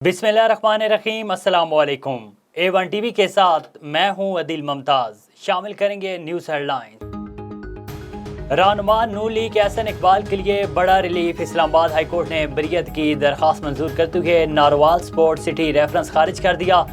बिस्मिल्लाहिर्रहमानिर्रहीम, अस्सलाम वालेकुम। A1 टीवी के साथ मैं हूं अदिल मुमताज। शामिल करेंगे न्यूज़ हेडलाइन। रहनुमा नून लीग एहसन इकबाल के लिए बड़ा रिलीफ। इस्लामाबाद हाई कोर्ट ने बरीयत की दरख्वास्त मंजूर करते हुए नारोवाल स्पोर्ट सिटी रेफरेंस खारिज कर दिया।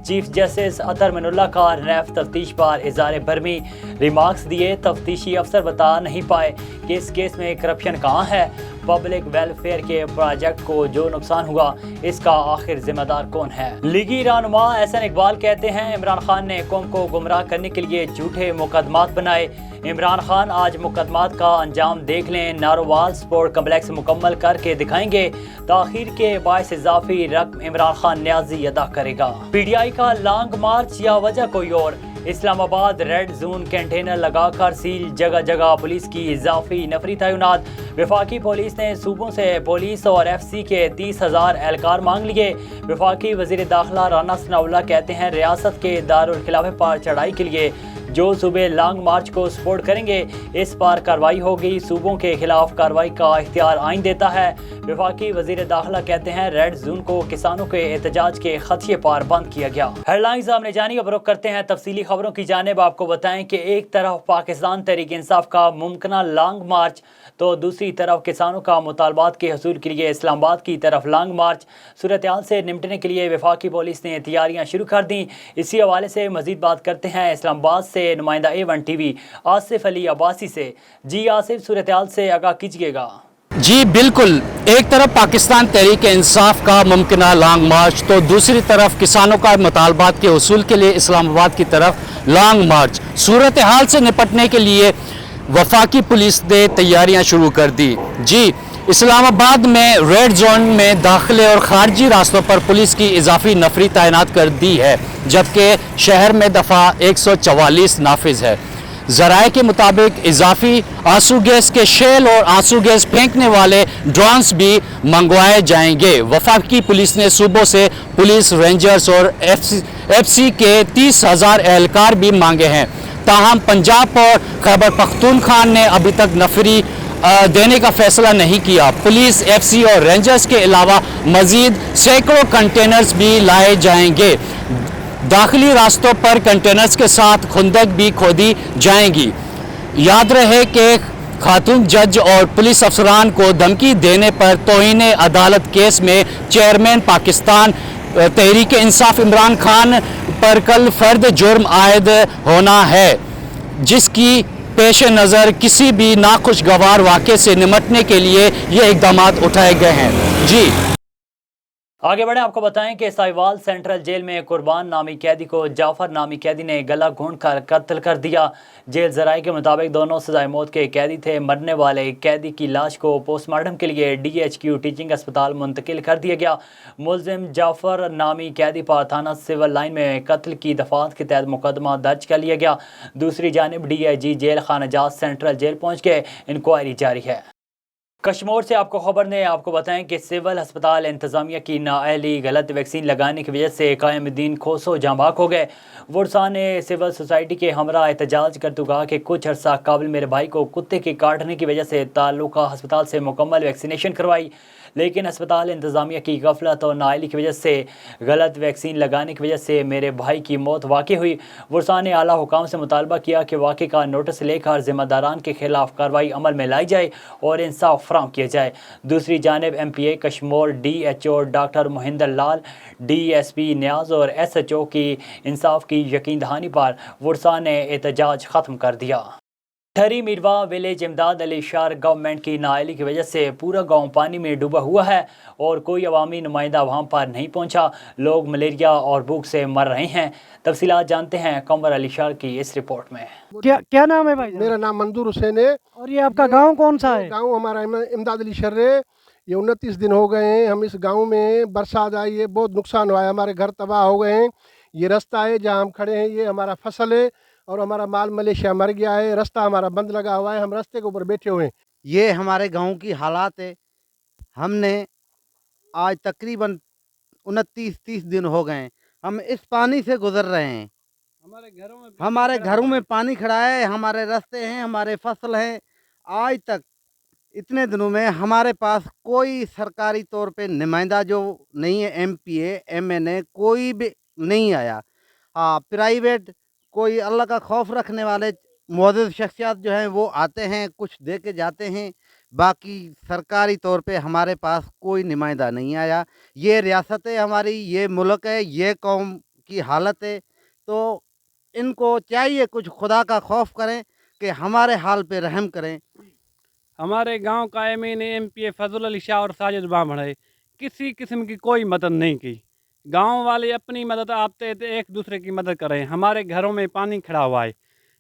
चीफ जस्टिस अतर मिनुल्लाह का नैफ तफ्तीश पर इज़हार बरमी रिमार्क्स दिए। तफ्तीशी अफसर बता नहीं पाए कि इस केस में करप्शन कहाँ है। पब्लिक वेलफेयर के प्रोजेक्ट को जो नुकसान हुआ इसका आखिर जिम्मेदार कौन है। लीगी रहनुमा एहसन इकबाल कहते हैं इमरान खान ने कौम को गुमराह करने के लिए झूठे मुकदमात बनाए। इमरान खान आज मुकदमात का अंजाम देख लें। नारोवाल स्पोर्ट कम्प्लेक्स मुकम्मल करके दिखाएंगे। ताखीर के बायस इजाफी रकम इमरान खान न्याजी अदा करेगा। PTI का लॉन्ग मार्च या वजह कोई और। इस्लामाबाद रेड जोन कंटेनर लगाकर सील, जगह जगह पुलिस की इजाफी नफरी तैनात। वफाकी पुलिस ने सूबों से पुलिस और FC के 30,000 एहलकार मांग लिए। वफाकी वजीर दाखिला राना सनाउल्लाह कहते हैं रियासत के दारुल खिलाफे पर चढ़ाई के लिए जो सूबे लॉन्ग मार्च को सपोर्ट करेंगे इस पर कार्रवाई होगी। सूबों के खिलाफ कार्रवाई का इख्तियार आइन देता है। वफाकी वजीर दाखिला कहते हैं रेड जोन को किसानों के एहतजाज के खदशे पर बंद किया गया। हेडलाइंस हमने जानी, अब रुख करते हैं तफसीली खबरों की जानिब। आपको बताएं कि एक तरफ पाकिस्तान तहरीक इंसाफ का मुमकिना लॉन्ग मार्च तो दूसरी तरफ किसानों का मुतालबात के हसूल के लिए इस्लामाबाद की तरफ लॉन्ग मार्च। सूरत हाल से निपटने के लिए वफाकी पुलिस ने तैयारियां शुरू कर दी। इसी हवाले से मजीद बात करते हैं इस्लामाबाद से नुमाइंदा A1 टीवी आसिफ अली अब्बासी से। जी आसिफ, सूरत हाल से आगाह कीजिएगा। जी बिल्कुल, एक तरफ पाकिस्तान तहरीक इंसाफ का मुमकिना लॉन्ग मार्च तो दूसरी तरफ किसानों का मुतालबात के हसूल के लिए इस्लामाबाद की तरफ लॉन्ग मार्च। सूरत हाल से निपटने के लिए वफाकी पुलिस ने तैयारियां शुरू कर दी। जी, इस्लामाबाद में रेड जोन में दाखिले और खारजी रास्तों पर पुलिस की इजाफी नफरी तैनात कर दी है, जबकि शहर में दफ़ा 144 नाफिज है। ज़राए के मुताबिक इजाफी आंसू गैस के शेल और आंसू गैस फेंकने वाले ड्रोन्स भी मंगवाए जाएंगे। वफाकी पुलिस ने सूबों से पुलिस रेंजर्स और FC के 30,000 एहलकार भी मांगे हैं। ताहम पंजाब और खैबर पख्तूनख्वा ने अभी तक नफरी देने का फैसला नहीं किया। पुलिस, FC और रेंजर्स के अलावा मजीद सैकड़ों कंटेनर्स भी लाए जाएंगे। दाखिली रास्तों पर कंटेनर्स के साथ खुंदक भी खोदी जाएंगी। याद रहे कि खातून जज और पुलिस अफसरान को धमकी देने पर तौहीन अदालत केस में चेयरमैन पाकिस्तान तहरीक इंसाफ इमरान खान पर कल फर्द जुर्म आयद होना है, जिसकी पेश नज़र किसी भी नाखुशगवार वाक़े से निपटने के लिए ये इक़दाम उठाए गए हैं। जी आगे बढ़े, आपको बताएं कि साहिवाल सेंट्रल जेल में कुर्बान नामी कैदी को जाफर नामी कैदी ने गला घोंट कर कत्ल कर दिया। जेल जराये के मुताबिक दोनों सजाए मौत के कैदी थे। मरने वाले कैदी की लाश को पोस्टमार्टम के लिए DHQ टीचिंग अस्पताल मुंतकिल कर दिया गया। मुलजिम जाफर नामी कैदी पर थाना सिविल लाइन में कत्ल की दफात के तहत मुकदमा दर्ज कर लिया गया। दूसरी जानिब DIG जेल खानाजात सेंट्रल जेल पहुँच गए। इंक्वायरी जारी है। कश्मीर से आपको खबर ने आपको बताएं कि सिविल अस्पताल इंतज़ामिया की नाअहली गलत वैक्सीन लगाने की वजह से कायमुद्दीन खोसो जांबाक हो गए। वर्सा ने सिविल सोसाइटी के हमरा एहतजाज करते कहा कि कुछ अर्सा काबिल मेरे भाई को कुत्ते के काटने की वजह से ताल्लुका अस्पताल से मुकम्मल वैक्सीनेशन करवाई, लेकिन अस्पताल इंतज़ामिया की गफलत और नाअहली की वजह से गलत वैक्सीन लगाने की वजह से मेरे भाई की मौत वाक़ई हुई। वर्सा ने आला हुकाम से मुतालबा किया कि वाक़े का नोटिस लेकर ज़िम्मेदारान के खिलाफ कार्रवाई अमल में लाई जाए और इंसाफ फराहम किया जाए। दूसरी जानिब MPA Kashmir DHO doctor Mohinder Lal, DSP Niaz और SHO की इंसाफ की यकीन दहानी पर वर्सा ने एहतजाज ख़त्म कर दिया। ठहरी मीरवा विलेज इमदाद अली शार गवर्नमेंट की नाअहली की वजह से पूरा गांव पानी में डूबा हुआ है और कोई अवामी नुमाइंदा वहां पर नहीं पहुंचा। लोग मलेरिया और भूख से मर रहे हैं। तफसीलात जानते हैं कमर अली शार की इस रिपोर्ट में। क्या नाम है भाई? मेरा नाम मंजूर हुसैन है। और ये आपका गांव कौन सा है? गांव हमारा इमदाद अली शर है। ये 29 दिन हो गए हैं हम इस गांव में। बरसात आई है, बहुत नुकसान हुआ है, हमारे घर तबाह हो गए हैं। ये रास्ता है जहां हम खड़े हैं, ये हमारा फसल है और हमारा माल मलेशिया मर गया है। रास्ता हमारा बंद लगा हुआ है, हम रास्ते के ऊपर बैठे हुए हैं। ये हमारे गांव की हालात है। हमने आज तकरीबन 29-30 दिन हो गए हम इस पानी से गुजर रहे हैं। हमारे घरों में पानी खड़ा है, हमारे रास्ते हैं, हमारे फसल हैं। आज तक इतने दिनों में हमारे पास कोई सरकारी तौर पे नुमाइंदा जो नहीं है, एमपीए एमएनए कोई भी नहीं आया। हाँ, प्राइवेट कोई अल्लाह का खौफ रखने वाले मुअज़्ज़ज़ शख्सियत जो हैं वो आते हैं, कुछ दे के जाते हैं, बाकी सरकारी तौर पे हमारे पास कोई नुमाइंदा नहीं आया। ये रियासत है हमारी, ये मुल्क है, ये कौम की हालत है, तो इनको चाहिए कुछ खुदा का खौफ करें कि हमारे हाल पे रहम करें। हमारे गांव का एमएन एमपीए फजल अली शाह और साजिद बामण है, किसी किस्म की कोई मदद नहीं की। गांव वाले अपनी मदद आते थे, एक दूसरे की मदद करें। हमारे घरों में पानी खड़ा हुआ है,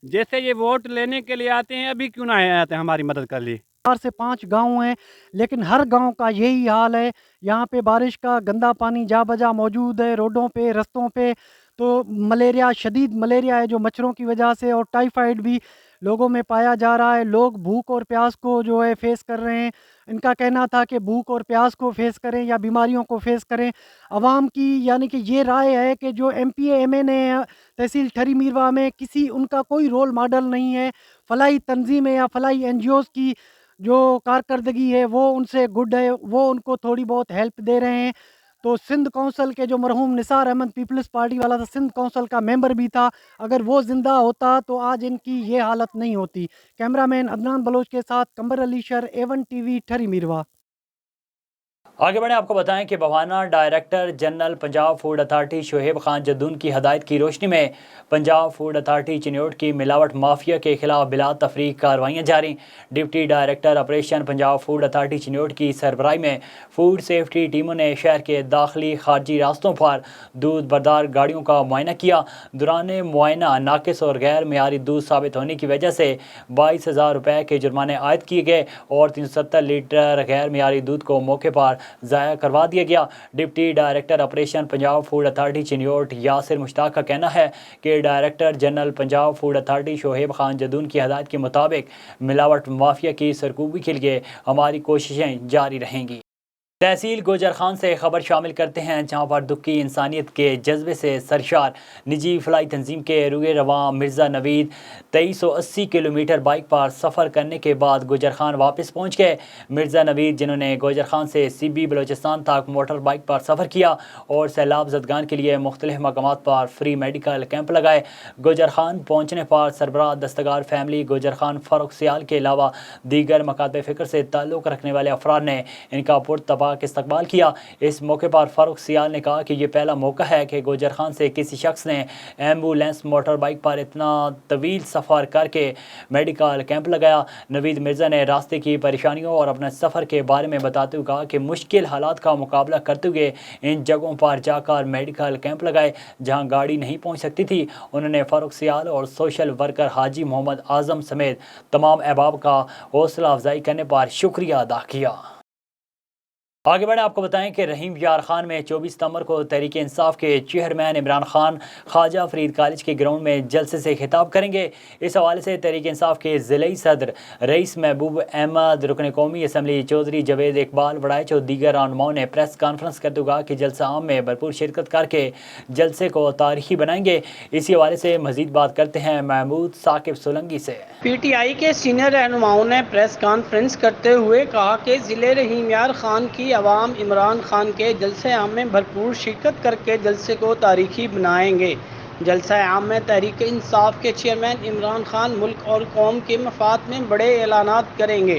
जैसे ये वोट लेने के लिए आते हैं, अभी क्यों ना आते हैं हमारी मदद कर लिए। 4 से 5 गांव हैं, लेकिन हर गांव का यही हाल है। यहाँ पे बारिश का गंदा पानी जा बजा मौजूद है, रोडों पे, रस्तों पे। तो मलेरिया, शदीद मलेरिया है जो मच्छरों की वजह से, और टाइफाइड भी लोगों में पाया जा रहा है। लोग भूख और प्यास को जो है फेस कर रहे हैं। इनका कहना था कि भूख और प्यास को फेस करें या बीमारियों को फेस करें। आवाम की यानी कि ये राय है कि जो एमपीए एमएनए है तहसील ठरी मीरवा में, किसी उनका कोई रोल मॉडल नहीं है। फलाही तंजीमें या फलाही एनजीओज़ की जो कारकर्दगी है वो उनसे गुड है, वो उनको थोड़ी बहुत हेल्प दे रहे हैं। तो सिंध कौंसल के जो मरहूम निसार अहमद पीपल्स पार्टी वाला था, सिंध कौंसल का मेंबर भी था, अगर वो ज़िंदा होता तो आज इनकी ये हालत नहीं होती। कैमरामैन अदनान बलोच के साथ कंबर अली शर, A1 TV, ठरी मीरवा। आगे बढ़े, आपको बताएं कि बवाना director general Punjab food authority Shoaib Khan Jaddoon की हदायत की रोशनी में पंजाब फूड अथॉरिटी चिन्योट की मिलावट माफिया के खिलाफ बिला तफरीक कार्रवाइयाँ जारी। Deputy director operation Punjab food authority Chiniot की सरबराही में फूड सेफ्टी टीमों ने शहर के दाखिली खारजी रास्तों पर दूध बरदार गाड़ियों का मुआयना किया। दौरान मुआयना नाकिस और गैर मेयारी दूध साबित होने की वजह से 22,000 रुपये के जुर्माने आयद किए गए और 370 लीटर गैर मेयारी दूध को मौके पर ज़ाया करवा दिया गया। Deputy director operation Punjab food authority Chiniot Yasir Mushtaq का कहना है कि director general Punjab food authority Shoaib Khan Jaddoon की हदायत के मुताबिक मिलावट माफिया की सरकूबी के लिए हमारी कोशिशें जारी रहेंगी। तहसील गोजर खान से खबर शामिल करते हैं, जहां पर दुख की इंसानियत के जज्बे से सरशार निजी फलाई तंजीम के रुए रवां मिर्ज़ा नवीद 2380 किलोमीटर बाइक पर सफ़र करने के बाद गोजर खान वापस पहुंच गए। मिर्ज़ा नवीद, जिन्होंने गोजर खान से CB बलोचिस्तान तक मोटर बाइक पर सफ़र किया और सैलाब ज़दगान के लिए मुख्तलिफ मकामात पर फ्री मेडिकल कैंप लगाए। गोजर खान पहुँचने पर सरबराह दस्तगार फैमिली गोजर खान फ़ारूक सियाल के अलावा दीगर मकातब फ़िक्र से ताल्लुक़ रखने वाले अफराद ने इनका पुरतबा इस्तकबाल किया। इस मौके पर फ़ारूक सियाल ने कहा कि ये पहला मौका है कि गोजर खान से किसी शख्स ने एम्बुलेंस मोटर बाइक पर इतना तवील सफ़र करके मेडिकल कैंप लगाया। नवीद मिर्ज़ा ने रास्ते की परेशानियों और अपने सफ़र के बारे में बताते हुए कहा कि मुश्किल हालात का मुकाबला करते हुए इन जगहों पर जाकर मेडिकल कैंप लगाए जहां गाड़ी नहीं पहुंच सकती थी। उन्होंने फ़ारूक सियाल और सोशल वर्कर हाजी मोहम्मद आज़म समेत तमाम अहबाब का हौसला अफजाई करने पर शुक्रिया अदा किया। आगे बढ़े, आपको बताएं कि रहीम यार खान में 24 सितंबर को तहरीक इंसाफ के चेयरमैन इमरान खान ख्वाजा फरीद कॉलेज के ग्राउंड में जलसे से खिताब करेंगे। इस हवाले से तहरीक इंसाफ के ज़िलई सदर रईस महबूब अहमद, रुकन कौमी असम्बली चौधरी जवेद इकबाल वड़ाइच और दीगर रहनुमाओं ने प्रेस कॉन्फ्रेंस करते हुए कहा कि जलसा आम में भरपूर शिरकत करके जलसे को तारीखी बनाएंगे। इसी हवाले से मज़ीद बात करते हैं महमूद साकिब सोलंगी से। PTI के सीनियर रहनुमाओं ने प्रेस कॉन्फ्रेंस करते हुए कहा कि ज़िले रहीम यार खान की अवाम इमरान खान के जलसे आम में भरपूर शिरकत करके जलसे को तारीखी बनाएंगे। जलसा आम में तहरीक इंसाफ के चेयरमैन इमरान खान मुल्क और कौम के मफाद में बड़े ऐलानात करेंगे।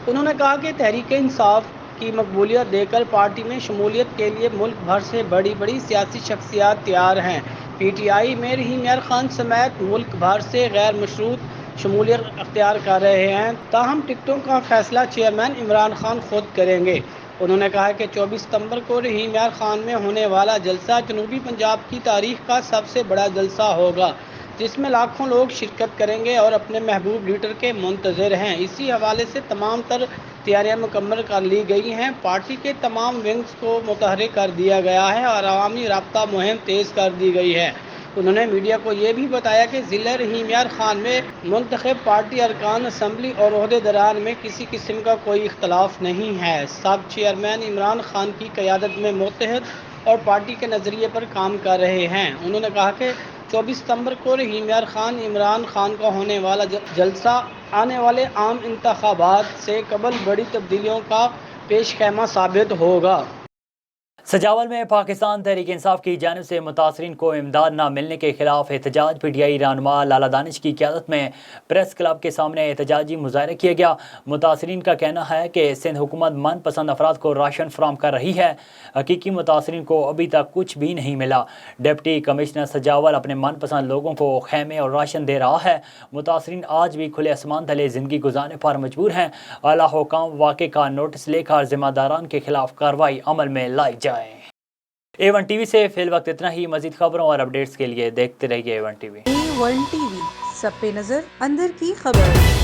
उन्होंने कहा कि तहरीक इंसाफ की मकबूलियत देकर पार्टी में शमूलियत के लिए मुल्क भर से बड़ी बड़ी सियासी शख्सियात तैयार हैं। PTI में रहीम यार खान समेत मुल्क भर से गैर मशरूत शमूलियत अख्तियार कर रहे हैं, ताहम टिकटों का फैसला चेयरमैन इमरान खान खुद करेंगे। उन्होंने कहा कि 24 सितंबर को रहीम यार खान में होने वाला जलसा जनूबी पंजाब की तारीख का सबसे बड़ा जलसा होगा, जिसमें लाखों लोग शिरकत करेंगे और अपने महबूब लीडर के मुंतज़िर हैं। इसी हवाले से तमाम तर तैयारियां मुकम्मल कर ली गई हैं। पार्टी के तमाम विंग्स को मुतहर्रिक कर दिया गया है और अवामी राब्ता मुहिम तेज़ कर दी गई है। उन्होंने मीडिया को ये भी बताया कि ज़िला रहीम यार खान में मुंतखब पार्टी अरकान असम्बली और ओहदेदारान में किसी किस्म का कोई इख्तलाफ नहीं है। सब चेयरमैन इमरान खान की क़यादत में मुत्तहद और पार्टी के नज़रिए पर काम कर रहे हैं। उन्होंने कहा कि 24 ستمبر کو رحیم یار خان عمران خان کا ہونے والا جلسہ آنے والے عام انتخابات سے قبل بڑی تبدیلیوں کا پیش خیمہ ثابت ہوگا۔ سجاول میں پاکستان تحریک انصاف کی جانب سے متاثرین کو امداد نہ ملنے کے خلاف احتجاج پی ٹی آئی رہنما لالا دانش کی قیادت میں پریس کلب کے سامنے احتجاجی مظاہرہ کیا گیا۔ متاثرین کا کہنا ہے کہ سندھ حکومت من پسند افراد کو راشن فراہم کر رہی ہے، حقیقی متاثرین کو ابھی تک کچھ بھی نہیں ملا۔ ڈپٹی کمشنر سجاول اپنے من پسند لوگوں کو خیمے اور راشن دے رہا ہے۔ متاثرین آج بھی کھلے آسمان تلے زندگی گزارنے پر مجبور ہیں۔ اعلیٰ حکام واقعے کا نوٹس لے کر ذمہ داران کے خلاف کارروائی عمل میں لائی جائے۔ A1 ٹی وی سے فی الوقت اتنا ہی۔ مزید خبروں اور اپڈیٹس کے لیے دیکھتے رہیے A1 T V. A1 T V, سب پہ نظر، اندر کی خبر۔